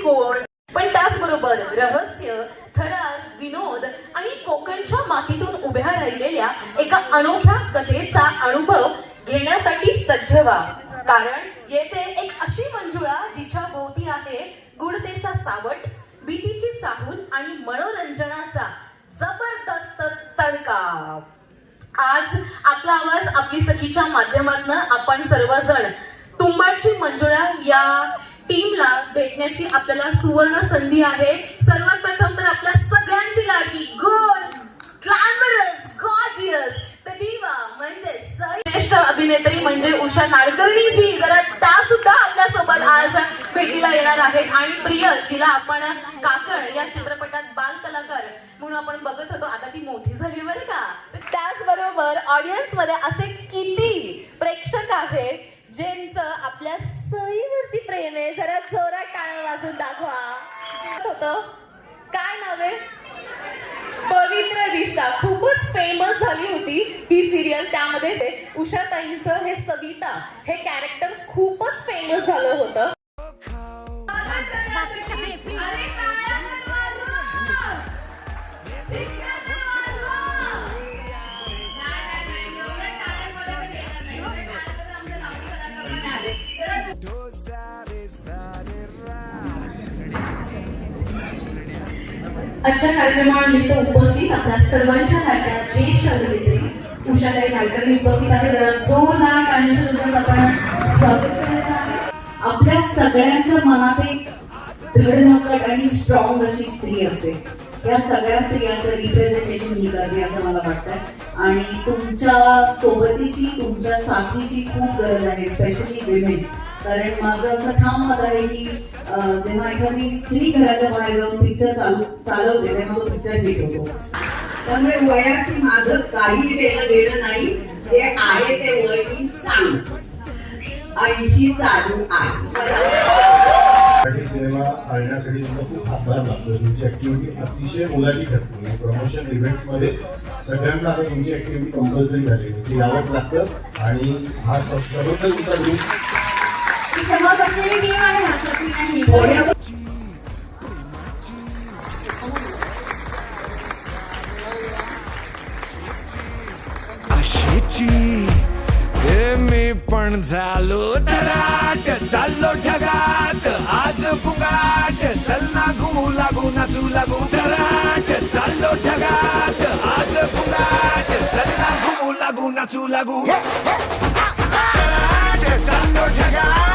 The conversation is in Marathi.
दृष्टिकोन, पण त्याचबरोबर रहस्य, थरार, विनोद आणि कोकणच्या मातीतून उभ्या राहिलेल्या एका अनोख्या कथेचा अनुभव घेण्यासाठी सज्ज व्हा. कारण येथे एक अशी मंजुळा जिच्या भोवती आहे गुणतेचा सावट, भीतीची चाहूल आणि मनोरंजनाचा जबरदस्त तडका. आज आपला आवाज आपली सखीच्या माध्यमातून आपण सर्वजण तुंबाडची मंजुळा या टीमला भेटण्याची आपल्याला सुवर्ण संधी आहे. सर्वात प्रथम तर आपल्या सगळ्यांची लाडकी गुड ग्लॅमरस गॉर्जियस दिवा म्हणजे श्रेष्ठ अभिनेत्री म्हणजे उषा नाडकर्णीजी, जरा त्या सुद्धा आपल्या सोबत आज भेटीला येणार आहेत. आणि प्रिय जिला आपण काकण या चित्रपटात बाल कलाकार म्हणून आपण बघत होतो, आता ती मोठी झाली बरं का. त्याचबरोबर ऑडियन्स मध्ये असे किती प्रेक्षक आहेत ज्यांचं आपल्या सईवरती प्रेम आहे. जरा जोरात टाळ्या वाजून दाखवा. होतं काय नाव आहे? पवित्र दिशा. खूपच फेमस झाली होती ही सिरियल. त्यामध्ये उषाताईंचं हे सविता हे कॅरेक्टर खूपच फेमस झालं होतं. आजच्या कार्यक्रमानिमित्त उपस्थित आपल्या सर्वांच्या लाडक्या ज्येष्ठ अभिनेत्री उषाताई नाडकर्णी उपस्थित आहे. जोरदार टाळ्यांच्या आपण स्वागत करायचं आहे. आपल्या सगळ्यांच्या मनात एक धडधाकट आणि स्ट्रॉंग अशी स्त्री असते. या सगळ्या स्त्रियांचं रिप्रेझेंटेशन ही करते असं मला वाटतं. आणि तुमच्या सोबतीची, तुमच्या साथीची खूप गरज आहे, स्पेशली विमेन. कारण माझं असं ठाम मत आहे की जेव्हा एखादी स्त्री घराच्या बाहेर जाऊन पिक्चर चालवते तेव्हा तो पिक्चर हिट होतो. त्यामुळे वयाची माझं काही देणं घेणं नाही. जे आहे ते वय मी सांग 80 चालू आहे. सिनेमा आणण्यासाठी तुमचा खूप हातभार लागतो. तुमची ऍक्टिव्हिटी अतिशय मोलाची ठरते. प्रमोशन इव्हेंट्स मध्ये सगळ्यांना आता तुमची ऍक्टिव्हिटी कंपल्सरी झाली, म्हणजे यावंच लागतं. आणि हा सर्वत्र तुमचा ग्रुप अशीची मी पण झालो धराट, चाललो ढगात आज पुंगाट, चल ना घुमू लागू नाचू लागू धराट, चाललो ढगात आज पुंगाट, चल ना घुमू लागू नाचू लागू धराट, चाललो ढगात.